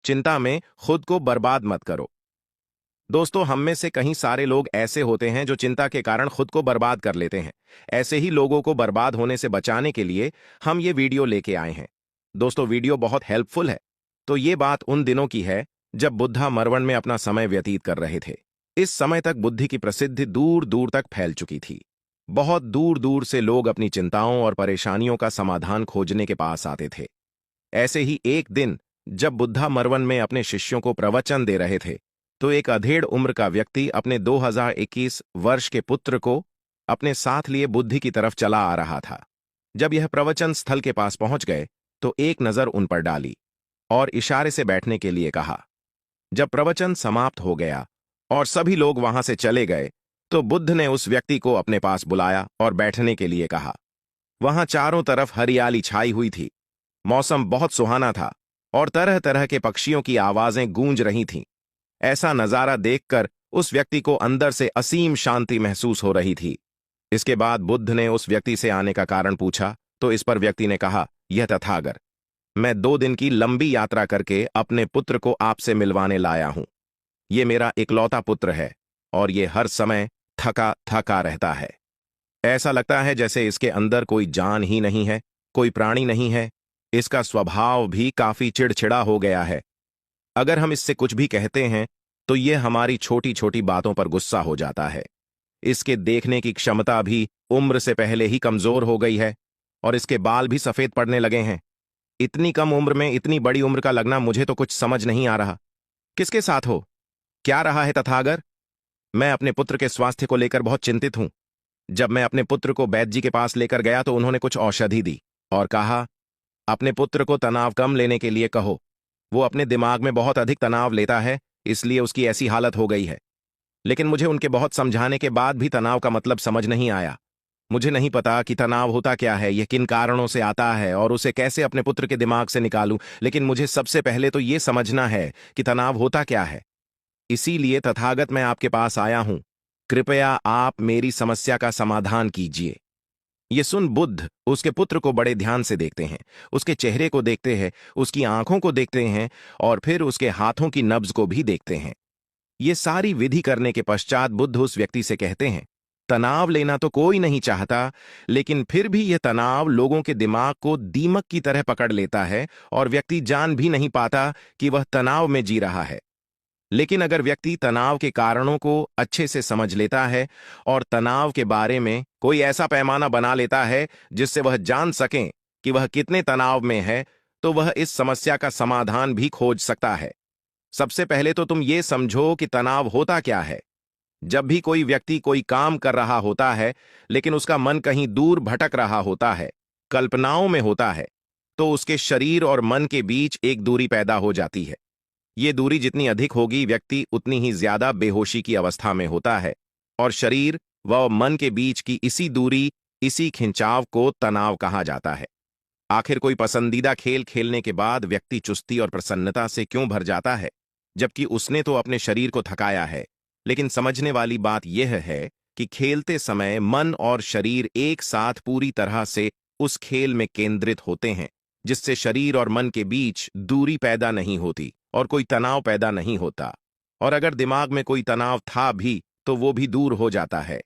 चिंता में खुद को बर्बाद मत करो। दोस्तों, हम में से कई सारे लोग ऐसे होते हैं जो चिंता के कारण खुद को बर्बाद कर लेते हैं। ऐसे ही लोगों को बर्बाद होने से बचाने के लिए हम ये वीडियो लेके आए हैं। दोस्तों, वीडियो बहुत हेल्पफुल है। तो ये बात उन दिनों की है जब बुद्धा मरवन में अपना समय व्यतीत कर रहे थे। इस समय तक बुद्धि की प्रसिद्धि दूर दूर तक फैल चुकी थी। बहुत दूर दूर से लोग अपनी चिंताओं और परेशानियों का समाधान खोजने के पास आते थे। ऐसे ही एक दिन जब बुद्धा मरवन में अपने शिष्यों को प्रवचन दे रहे थे, तो एक अधेड़ उम्र का व्यक्ति अपने 2021 वर्ष के पुत्र को अपने साथ लिए बुद्धि की तरफ चला आ रहा था। जब यह प्रवचन स्थल के पास पहुंच गए तो एक नजर उन पर डाली और इशारे से बैठने के लिए कहा। जब प्रवचन समाप्त हो गया और सभी लोग वहां से चले गए, तो बुद्ध ने उस व्यक्ति को अपने पास बुलाया और बैठने के लिए कहा। वहां चारों तरफ हरियाली छाई हुई थी। मौसम बहुत सुहाना था और तरह तरह के पक्षियों की आवाजें गूंज रही थीं। ऐसा नजारा देखकर उस व्यक्ति को अंदर से असीम शांति महसूस हो रही थी। इसके बाद बुद्ध ने उस व्यक्ति से आने का कारण पूछा, तो इस पर व्यक्ति ने कहा, यह तथागत, मैं 2 दिन की लंबी यात्रा करके अपने पुत्र को आपसे मिलवाने लाया हूं। ये मेरा इकलौता पुत्र है और ये हर समय थका थका रहता है। ऐसा लगता है जैसे इसके अंदर कोई जान ही नहीं है, कोई प्राणी नहीं है। इसका स्वभाव भी काफी चिड़चिड़ा हो गया है। अगर हम इससे कुछ भी कहते हैं तो ये हमारी छोटी छोटी बातों पर गुस्सा हो जाता है। इसके देखने की क्षमता भी उम्र से पहले ही कमजोर हो गई है और इसके बाल भी सफेद पड़ने लगे हैं। इतनी कम उम्र में इतनी बड़ी उम्र का लगना मुझे तो कुछ समझ नहीं आ रहा। किसके साथ हो? क्या रहा है तथागत? मैं अपने पुत्र के स्वास्थ्य को लेकर बहुत चिंतित हूं। जब मैं अपने पुत्र को वैद्य जी के पास लेकर गया तो उन्होंने कुछ औषधि दी और कहा, अपने पुत्र को तनाव कम लेने के लिए कहो। वो अपने दिमाग में बहुत अधिक तनाव लेता है, इसलिए उसकी ऐसी हालत हो गई है। लेकिन मुझे उनके बहुत समझाने के बाद भी तनाव का मतलब समझ नहीं आया। मुझे नहीं पता कि तनाव होता क्या है, यह किन कारणों से आता है और उसे कैसे अपने पुत्र के दिमाग से निकालूं। लेकिन मुझे सबसे पहले तो यह समझना है कि तनाव होता क्या है। इसीलिए तथागत मैं आपके पास आया हूं। कृपया आप मेरी समस्या का समाधान कीजिए। ये सुन बुद्ध उसके पुत्र को बड़े ध्यान से देखते हैं। उसके चेहरे को देखते हैं, उसकी आंखों को देखते हैं और फिर उसके हाथों की नब्ज को भी देखते हैं। ये सारी विधि करने के पश्चात बुद्ध उस व्यक्ति से कहते हैं, तनाव लेना तो कोई नहीं चाहता, लेकिन फिर भी यह तनाव लोगों के दिमाग को दीमक की तरह पकड़ लेता है और व्यक्ति जान भी नहीं पाता कि वह तनाव में जी रहा है। लेकिन अगर व्यक्ति तनाव के कारणों को अच्छे से समझ लेता है और तनाव के बारे में कोई ऐसा पैमाना बना लेता है जिससे वह जान सके कि वह कितने तनाव में है, तो वह इस समस्या का समाधान भी खोज सकता है। सबसे पहले तो तुम ये समझो कि तनाव होता क्या है। जब भी कोई व्यक्ति कोई काम कर रहा होता है लेकिन उसका मन कहीं दूर भटक रहा होता है, कल्पनाओं में होता है, तो उसके शरीर और मन के बीच एक दूरी पैदा हो जाती है। ये दूरी जितनी अधिक होगी, व्यक्ति उतनी ही ज्यादा बेहोशी की अवस्था में होता है और शरीर व मन के बीच की इसी दूरी, इसी खिंचाव को तनाव कहा जाता है। आखिर कोई पसंदीदा खेल खेलने के बाद व्यक्ति चुस्ती और प्रसन्नता से क्यों भर जाता है, जबकि उसने तो अपने शरीर को थकाया है। लेकिन समझने वाली बात यह है कि खेलते समय मन और शरीर एक साथ पूरी तरह से उस खेल में केंद्रित होते हैं, जिससे शरीर और मन के बीच दूरी पैदा नहीं होती और कोई तनाव पैदा नहीं होता। और अगर दिमाग में कोई तनाव था भी तो वो भी दूर हो जाता है।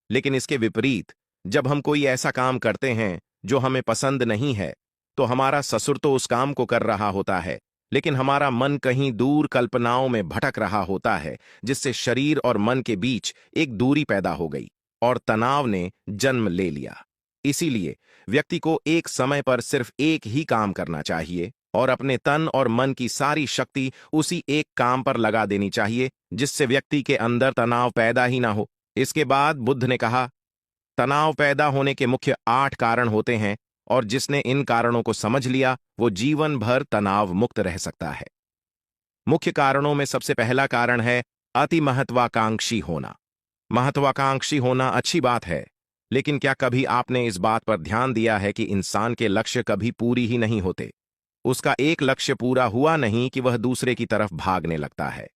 लेकिन इसके विपरीत, जब हम कोई ऐसा काम करते हैं जो हमें पसंद नहीं है, तो हमारा ससुर तो उस काम को कर रहा होता है, लेकिन हमारा मन कहीं दूर कल्पनाओं में भटक रहा होता है, जिससे शरीर और मन के बीच एक दूरी पैदा हो गई और तनाव ने जन्म ले लिया। इसीलिए व्यक्ति को एक समय पर सिर्फ एक ही काम करना चाहिए और अपने तन और मन की सारी शक्ति उसी एक काम पर लगा देनी चाहिए, जिससे व्यक्ति के अंदर तनाव पैदा ही ना हो। इसके बाद बुद्ध ने कहा, तनाव पैदा होने के मुख्य 8 कारण होते हैं और जिसने इन कारणों को समझ लिया वो जीवन भर तनाव मुक्त रह सकता है। मुख्य कारणों में सबसे पहला कारण है अति महत्वाकांक्षी होना। महत्वाकांक्षी होना अच्छी बात है, लेकिन क्या कभी आपने इस बात पर ध्यान दिया है कि इंसान के लक्ष्य कभी पूरी ही नहीं होते। उसका एक लक्ष्य पूरा हुआ नहीं कि वह दूसरे की तरफ भागने लगता है,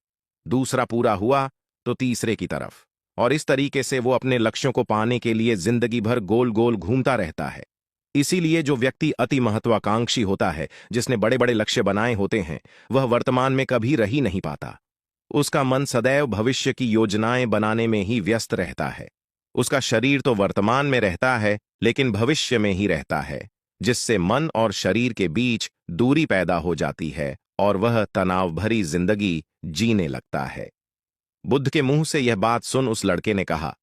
दूसरा पूरा हुआ तो तीसरे की तरफ, और इस तरीके से वो अपने लक्ष्यों को पाने के लिए जिंदगी भर गोल गोल घूमता रहता है। इसीलिए जो व्यक्ति अति महत्वाकांक्षी होता है, जिसने बड़े बड़े लक्ष्य बनाए होते हैं, वह वर्तमान में कभी रह ही नहीं पाता। उसका मन सदैव भविष्य की योजनाएं बनाने में ही व्यस्त रहता है। उसका शरीर तो वर्तमान में रहता है, लेकिन भविष्य में ही रहता है, जिससे मन और शरीर के बीच दूरी पैदा हो जाती है और वह तनाव भरी जिंदगी जीने लगता है। बुद्ध के मुंह से यह बात सुन उस लड़के ने कहा,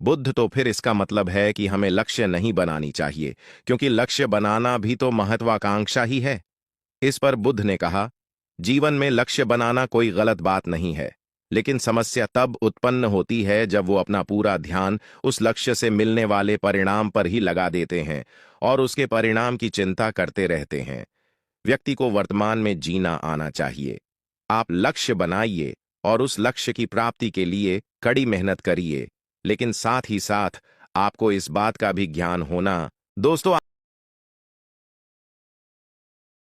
बुद्ध, तो फिर इसका मतलब है कि हमें लक्ष्य नहीं बनानी चाहिए, क्योंकि लक्ष्य बनाना भी तो महत्वाकांक्षा ही है। इस पर बुद्ध ने कहा, जीवन में लक्ष्य बनाना कोई गलत बात नहीं है, लेकिन समस्या तब उत्पन्न होती है जब वो अपना पूरा ध्यान उस लक्ष्य से मिलने वाले परिणाम पर ही लगा देते हैं और उसके परिणाम की चिंता करते रहते हैं। व्यक्ति को वर्तमान में जीना आना चाहिए। आप लक्ष्य बनाइए और उस लक्ष्य की प्राप्ति के लिए कड़ी मेहनत करिए, लेकिन साथ ही साथ आपको इस बात का भी ज्ञान होना। दोस्तों,